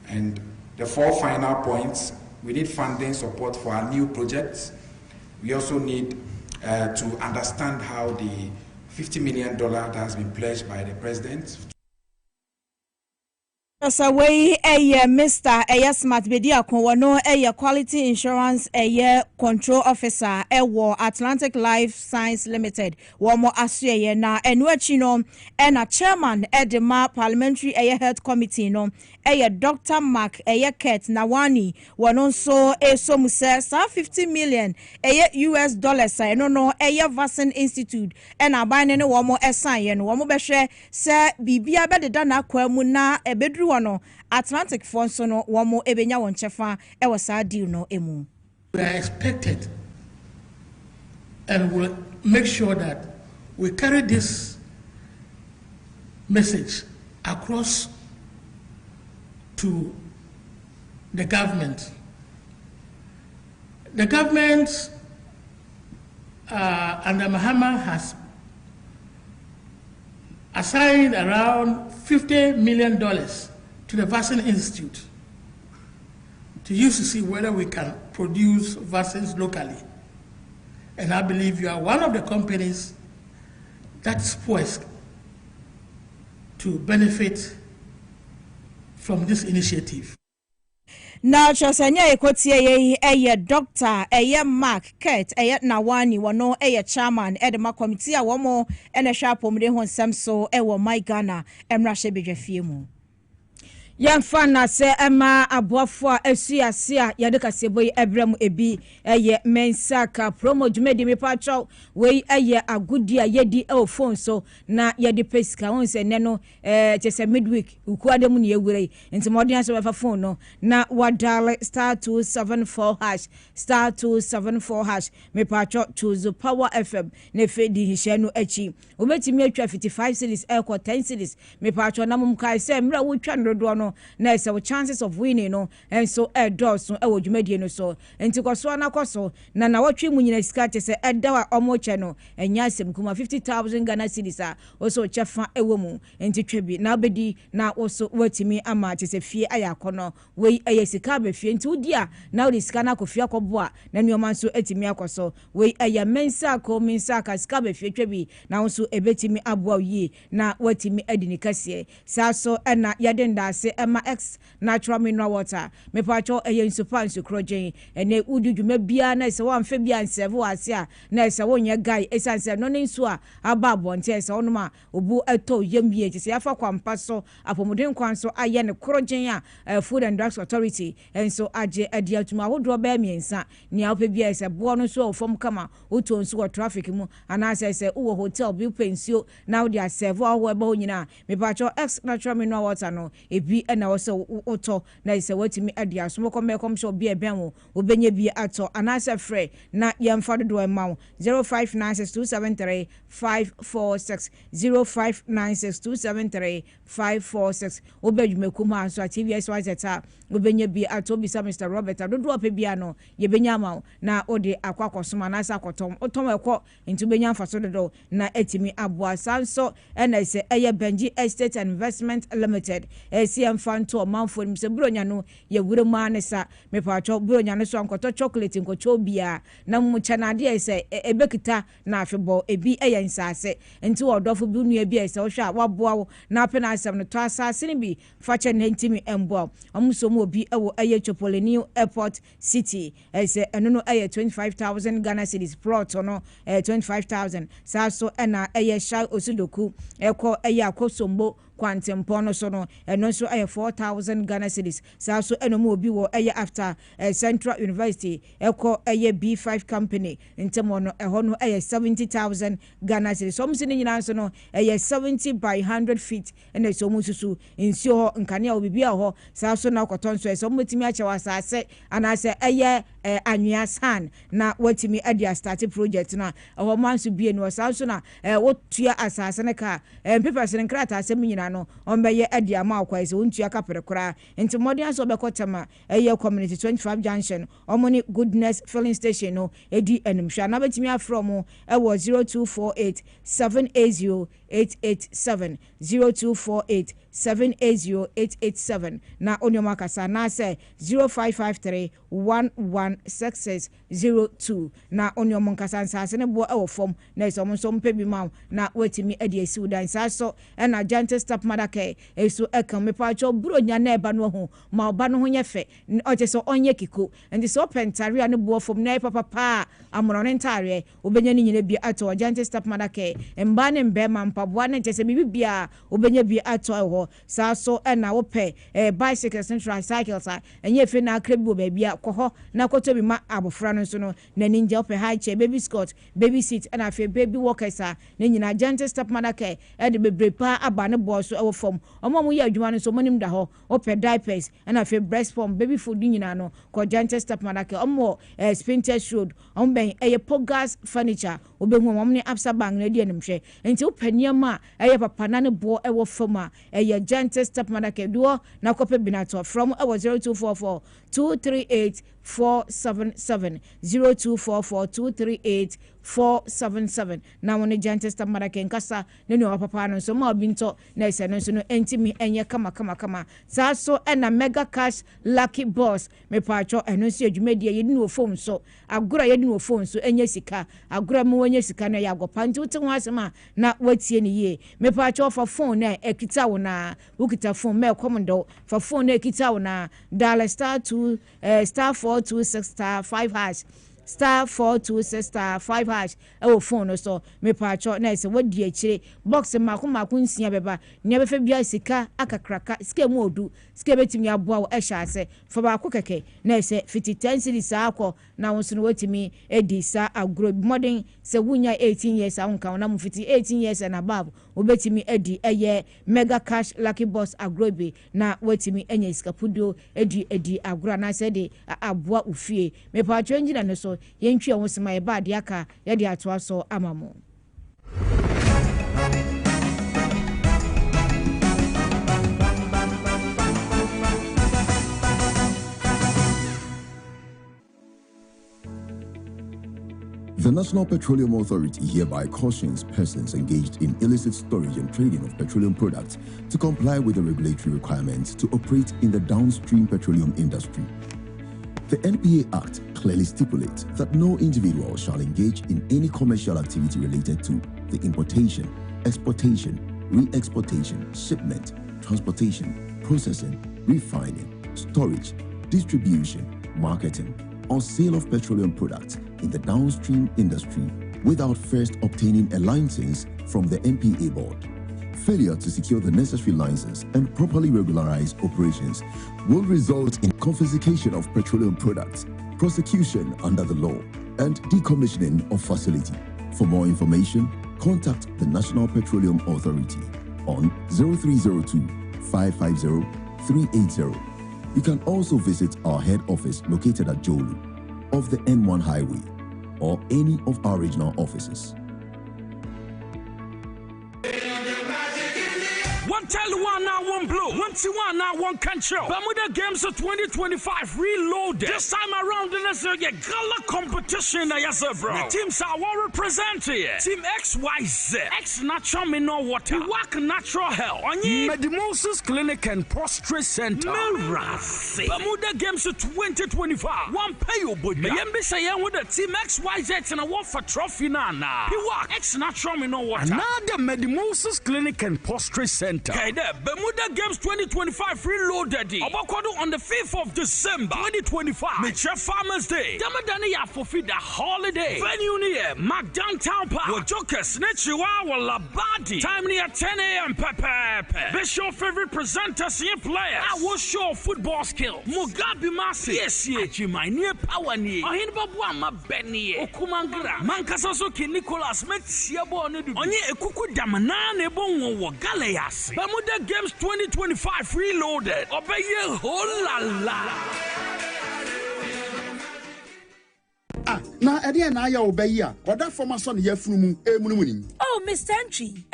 And the 4 final points, we need funding support for our new projects. We also need to understand how the $50 million that has been pledged by the president. So we Mr. Smart Bedia Kwano quality insurance control officer Atlantic Life Science Limited Wamo Asye na enwechino na chairman Edema Parliamentary Health Committee no Dr. Mark Kurt Nawani wanonso somuse sa 50 million US dollars no Vaccine Institute abane ne wamo esan no wamo behwe se bibia bededa na kwamu na ebedru Atlantic Fonso no wamo ebenya wonchefa wasa deal no emu. We are expected and will make sure that we carry this message across to the government. The government under Mahama has assigned around $50 million to the Vaccine Institute to use to see whether we can produce vaccines locally. And I believe you are one of the companies that's poised to benefit from this initiative. Now, Chosanya Ekotie Dr. Mark Kurt Nawani wano chairman Edema Committee wamo sharp omde hon samso ewo my Ghana emrashe bejefiemu. Yamfana se ema aboafo asuasia yade Kasiebo ebrem ebi mensaka promo jumedi me pacho we agudi yedi phone so na yade pesika won se ne no chese midweek ukuade mu ne ewure nti modern so fa phone no na wadale *274# *274# me pacho choose Power FM ne fedi hihye no achi obetimi atwa 55 cedis 10 cedis me pacho na mum kai se mra wo twa ndodo no na so chances of winning no and so doors no ewo dwumadie no so enti koso na koso na watwe mu nyina sika chese edawa omoche no enya asem kuma 50,000 Ghana cedis a oso chefa ewo mu enti twebi na obedi na oso watimi ama chese fie ayakono we sika be fie enti udia na odi sika na kofia kobo a na nyoma nso etimi akoso we mensa ka sika be fie twebi na oso ebetimi aboa yi na watimi adini kase sa so na yadenda se ema X natural mineral water me pacho nsupa nsukrojen ene udu dwuma bia na se wamfe bia nsevo ase a na se wonya guy esanse no ne nsu a aba abonte se onuma obu eto yambie ti se afa kwampa so apomuden kwan so aye ne krojen a Food and Drugs Authority enso age adiatuma hodo ba miensa ni ape bia se bo no so ofom kama oto nsu wo traffic mu ana se uwo hotel bi pensio na wo dia servo awo ba onyina me pacho X natural mineral water no ebi na so oto na ise watimi adia so mekom so bi eben wo obenye bi ato anase frɛ na yemfa do ema 0596273546 0596273546 obedwumekum ha so TVS wazeta obenye bi ato bisa Mr. Robert adodo opebia no yebenya ma na ode akwakosoma na asa akotom otom ekɔ nti benya mfa so dodo na etimi aboa sanso na ise eye Benji Estate and Investment Limited yɛmfa nto ɔmanfo nim sɛ buronya no yɛwure mu ane sa mepaatwɔ buronya no so ankɔtɔ chocolate nkɔtɔ bia na mu kyanade sɛ ebekita na afebɔ ebi ɛyɛ nsase nti wɔdɔfo bi nua bi sɛ wohwɛ a waboa wo na apɛ na asɛm no to asase ne bi fa kyɛ ne ntimi ɛmboa ɔmo mu obi ɛwɔ ɛyɛ Petroleum airport city ɛsɛ ɛno no ɛyɛ 25,000 Ghana cedis plot no 25,000 saa so ɛna ɛyɛ Shai Osudoku ɛkɔ ɛyɛ akosombo kwantempo no so no ɛno so ɛyɛ 4,000 Ghana cedis saa so ɛno mu obi wɔ ɛyɛ after Central University ɛkɔ ɛyɛ B5 company ntɛmɔ no ɛhɔ no ɛyɛ 70,000 Ghana cedis so ɔmo ne nyinaa so no ɛyɛ 70 by 100 feet ɛna so ɔmo susu nsuo hɔ nkanea obibi hɔ saa so na kɔtɔn so ɛsɛ ɔmo timi akyɛw asase anaasɛ ɛyɛ anwea san na watimi ɛde start project no ɛhɔ manso bie no saa so na wotua asase ne ka papers ne nkrata asɛm nyinaa no ɔmbɛyɛ ɛde ama akwa ɛsɛ wontua kapere kora nti mmɔden aso ɔbɛkɔtama ɛyɛ community 25 junction ɔmo ne goodness filling station no ɛdi animhwɛ na bɛtimi afrɛ mo ɛwɔ 0248 780 887 0248 780-887 na onyoma kasa na say 0553-116602 na onyoma kasa nsase ne bo ewo fom na iso mo so mpe bi ma na wetimi edi esi udan sa so na gentle step madake eso ekan me pa cho buronya na eba no ho ma oba no ho nye fe oje so onye kiko and so pentare ne bo fom na papa pa amoro ne ntare obenya ni nyina bi ato gentle step madake mba ne mbe ma mpaboa ne nche se bibia obenya bi ato ho saa so na wo pe bicycles and tricycles enye fe na akrabi ba bia koho na koto bi ma abofra no so no na ninja wo pe high chair baby skirt baby seat na fe baby walkers na nyina gentle step madake e de bebre pa aba ne bo so e wo fom omo mo ye adwuma no so monim da ho wo pe diapers na fe breast pump baby food nyina no ko gentle step madake omo Spinters Road omo ben Pogas furniture obehu omo ne Absa Bank na die nimhwe enti wo paniama papa na ne bo e wo fom a gentle step madake duo na kope binato from 0244 238 477 0244 238 477 na woni gentle step madake nkasa ne no papa no so ma binto na ese no so no entimi enye kama saa so na mega cash lucky boss me pacho eno si adwumadi ye ni ofom so agora ye ni ofom so enye sika agora mo enye sika no ya agopa nti wote ho asema na watie ni ye me pacho fa phone na ekita wo na ukita phone me komondo fa phone na ekita wo na dial star 2 star 426 star 5 hash star 426 star 5 hash ewo phone so me pacho na ese wadi akire box mako nsia beba nya befa bia sika akakraka sika mu odu sika betimi aboa wo ehya ase fa ba ko keke na ese 50 series akọ na wonso no watimi edi sa agro modern se wunya 18 years ahunka na mu 18 years and above obetimi edi eye mega cash lucky boss agrobe na watimi enya sika pudo edi agro na se de aboa ufie me pacho ngina no so yentwi a wosema ba de aka ye de atoa so amamo. The National Petroleum Authority hereby cautions persons engaged in illicit storage and trading of petroleum products to comply with the regulatory requirements to operate in the downstream petroleum industry. The NPA Act clearly stipulates that no individual shall engage in any commercial activity related to the importation, exportation, re-exportation, shipment, transportation, processing, refining, storage, distribution, marketing, or sale of petroleum products in the downstream industry without first obtaining a license from the NPA board. Failure to secure the necessary license and properly regularize operations will result in confiscation of petroleum products, prosecution under the law, and decommissioning of facility. For more information, contact the National Petroleum Authority on 0302 550 380. You can also visit our head office located at Jolu off the N1 highway or any of our regional offices. tell you one now one blow. 1-1 now one control. Bermuda Games of 2025 reloaded. This time around in this gala competition, yes, bro. The teams are well represented. Team XYZ. X Natural Mineral Water. Work Natural Health. Medimosis Clinic and Prostrate Center. Mirasi. Bermuda Games of 2025. One pay your body. Maybe say with the Team XYZ and a war for trophy nana. He work X Natural Mineral Water. Another Medimosis Clinic and Prostrate Center. Okay, there. Bermuda Games 2025 reloaded. Obakwado on the 5th of December 2025. Major Farmers Day. Damadani ya fulfill the holiday. Venue near Mac Downtown Park. With Jokers, Nechiwa, Labadi. Time near 10 a.m. Pepe. Best your favorite presenters and players. I will show football skill. Mugabe Masi. Yes, my near power near. Ohin Babwa ma Benny. Okumangra. Mankasasoki Nicholas Metsiabo Nedu. Onye Ekuku Damanane Bongo Galeas. Bermuda Games 2025 reloaded. Obeye holala. Na ede na ya obayi a oda former son ye funu mu Oh Mr. Entry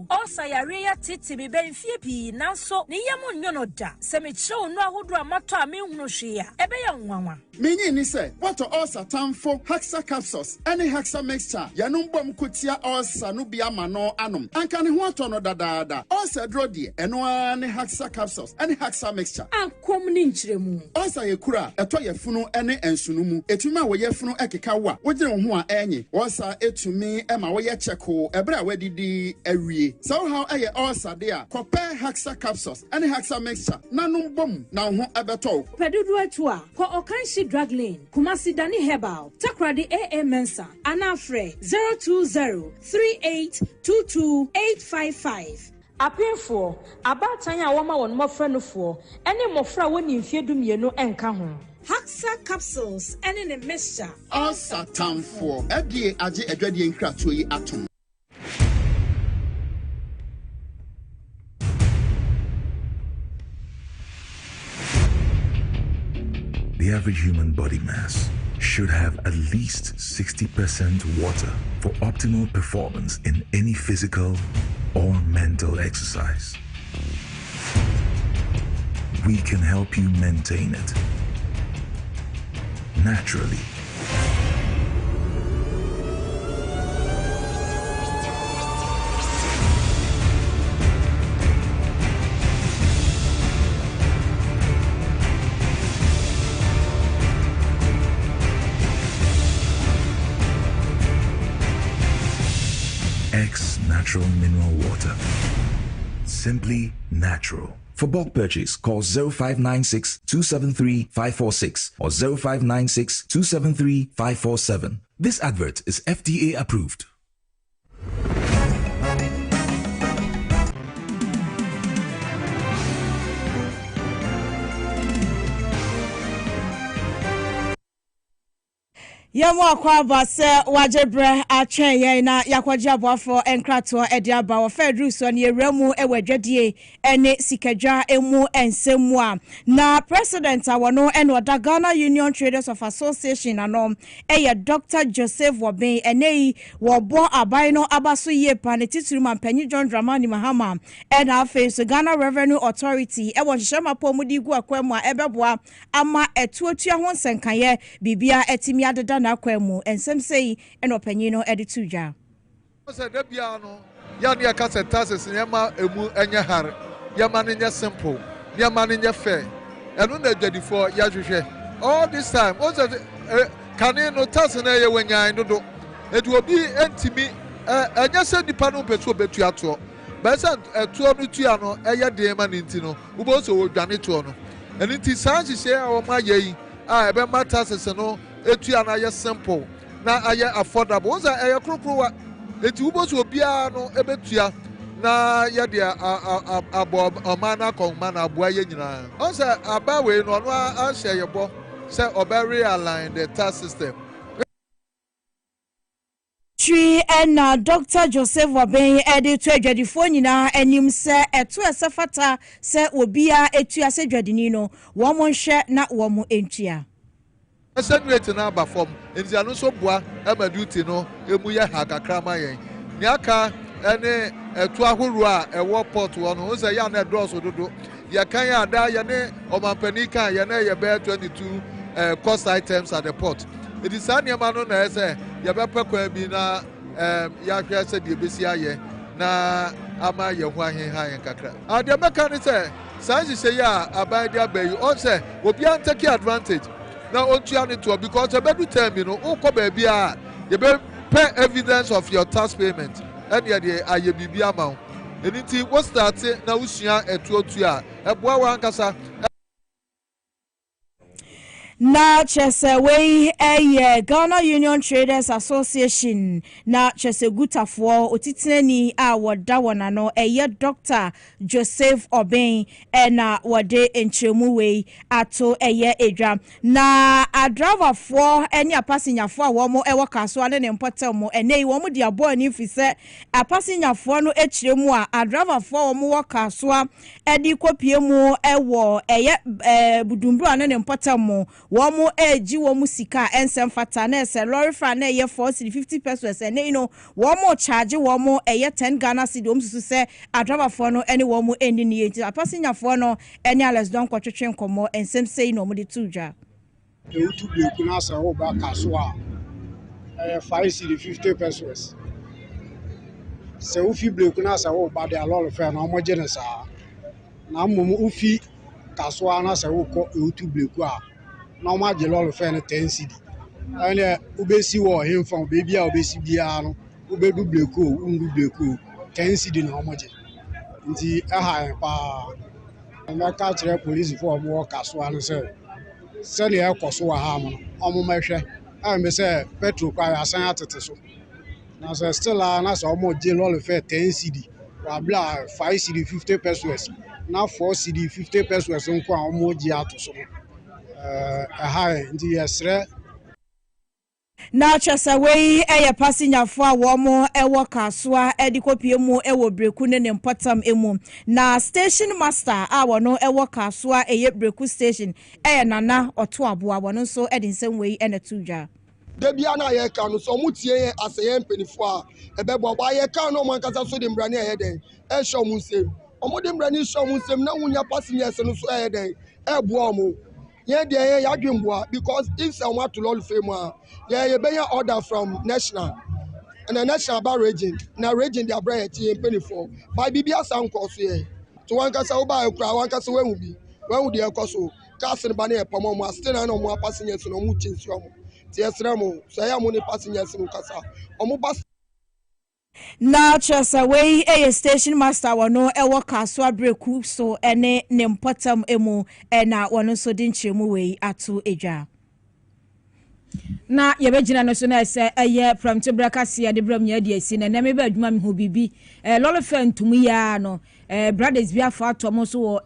also ya reya titi be benfie pi nanso ne yam nyono da se me chew no ahodo amato a me hunu hwe a ebe ya nwanwa menyi ni se what also tamfo hexa capsules any hexa mixture ya no mbom kotia also no bia ma no anom anka ne ho ato no dadaada also dro de eno ani hexa capsules any hexa mixture akom ni nkyeremu also ye kura eto ye funu ene ensunu mu etuma wo ye funu ekeka wa wogire wo ho a enyi also etumi ema wo ye cheko ebra wadidi awie so how aye also de a compare hexa capsules any hexa mixture nanom bom na ho ebeto pedudu atu a ko okanshi drug lane Kumasi Dani Herbal Takradi AA Mensa Anafre 02038228855 Apinfo abatan a woma won mofra no fo ene mofra woni mfiedu mienu enka ho Haxa capsules ene ne mixture all satan for edie age adwade nkratoyi yi atom. The average human body mass should have at least 60% water for optimal performance in any physical or mental exercise. We can help you maintain it naturally. X Natural Mineral Water. Simply natural. For bulk purchase, call 0596 273 546 or 0596 273 547. This advert is FDA approved. Yamu akwaba se wajebre atwen yen na yakwaje aboafo enkrato ede aba wo fedru so ne ewramu ewadwadie ene sikadwa emu ensemu a na president awono ene oda Ghana Union Traders of Association anom eye Dr. Joseph Waben ene wo bo aban no abaso ye pane tituru mampanyi John Dramani Mahama ena afa Ghana Revenue Authority e wo hyehyema pomudi gu akwemu a ebeboa ama etuatua ho nsenkaye bibia etimi adeda na kwemu ensem sei eno panyino edituja so da bia no ya ne ka se taxes nyama emu enye hare yama ne nye simple yama ne nye fair eno na dwadifo ya hwehwe all this time o se kane no taxes na ye wanyan dodo edu obi entimi enye se nipa no petu obetu ato ba se etuo no tua no eye de ma ne nti no ubo so wo dwane to no eni ti sanji se a wo ma ye a ebe ma taxes no etu na ye simple na aye affordable oza eye krokrowa eti uboso obia no ebetua na ye de abo omana konma aboa ye nyina oza abawe no no a hye yebo say obe realign the tax system. Twi ena Dr. Joseph Waben ede to adwadifo nyina anim se eto esefata se obia etu asedwadini no wo mo hwe na wo mo entua Senate na aba form enti anu so boa ema duty no emu ye ha kakra ma yen ni aka ene etu ahuru a ewo port one o say ya na dross ododo ye kan ya da ye ne omampani kan ye na ye be 22 cost items at the port. It is an yamano na say ye be pekwa bi na ya hwe say de besi aye na ama ye ho ahen kakra. Ade meka ni say sanji say ya aban dia bayi o say obi an take advantage na ontua ni to because e be do time no o ko ba bia ye be pay evidence of your tax payment and ye de aye bibi ama. Eniti wo start na usua etuotu a eboa wa nkasa na chese we Ghana Union Traders Association na chese gutafo otitinani a woda wonano Dr. Joseph Obeng na wode enchemu we ato edwa na adravafo eni apasinyafo a wo mo ewo kaso ane ne mpotel mo enei wo mo dia bo ani fise apasinyafo no echiremu a adravafo wo mo wo kaso edi kopie mu ewo budumbru ane ne mpotel mo womo eji womo sika ensem fata na ese lorry fra na ye 450 pesos ene ino womo charge womo 10 Ghana cedi womo susu se adraba fo no ene womo eni ni enti apasinya fo no ene ales don kwotwetwe nkomo ensem sei no mo de tuja e utu bleku na sa ho ba kaso a 50 pesos se ufi bleku na sa ho ba de lorry fra na omo je ne sa na mmom ufi kaso na sa ho ko e utu bleku a na ma je lolo fe na 10 cedi ane ubesi wo hemfa bebi a ubesi bia no ubedu bleku undu bleku 10 cedi na omoje nti aha pa na ka kire police for mo kaso anu se le ekoso wa ha mo omo mehwe me se petrol kwa asan atete so na se still na so omo je lolo fe 10 cedi wa bla 5 cedi 50 pesos na 4 cedi 50 pesos nko a omo je atoso ndi yesre na chasa we passenger fo a wo mo ewo kasoa edikopie mu ewo breku ne mpotam emu na station master a wono ewo kasoa breku station nana oto aboa wono so edinsem we na tudwa de bia na ye ka no so mutie aseye mpenifo a ebebo ba ye ka no man kasa so de mbrane ye den show mu nsem omo de mbrane show mu nsem na wunya passengers no so ye den ebo omo yeah, they are because if someone to all fame, yeah, be order from national and the national bar region. Now region they are bread and penny for. By BBS sound cost here. To one cast over a crowd, one cast away will be. When would the cost? Casting banner, Pomoma, still no more passengers no muchins. Yes, Ramo, say I'm only passengers in Casa. Omobas. Na chasa we station master wono ewo kaso breku so ene ne mpotam emu na wono so de nchemu we ato edwa na yebegina no so na ese from tobrakase ya de bram ya de asi na me ba adwuma me ho bibi lolo fantum ya no brothers bi afa atomo so wo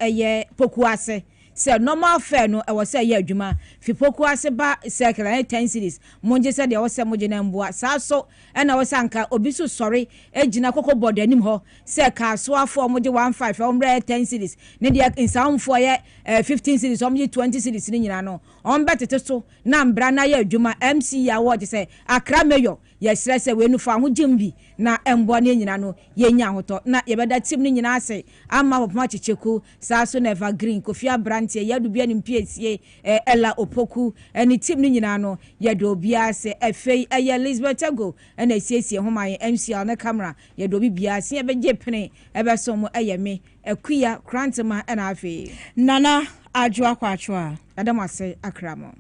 pokuase se normal fare no e wo se ye adwuma fi pokuase ba circle 10 cities monje se de wo se moje na mboa sa so na wo sanka obi so sorry ejina kokko board anim ho se ka so afo moje 15 ombre 10 cities ne de insamfo ye 15 cities omje 20 cities ni nyina no ombetete so na mbra na ye adwuma MC ya wo je se akra mayor yesre se we nu fa ho jimbi na embo ne nyina no ye nya hoto na ye beda tim ni nyina ase ama popma chicheku sa so never green Kofi Abrantie ya du bia ni mpiesie ela opoku eni tim ni nyina no ye do bia ase efei Elizabeth Ego na siesie ho man MC na camera ye do bia ase ye beje pene ebe so mo me akuya krantema na afei nana adwo akwatwa adamase akramo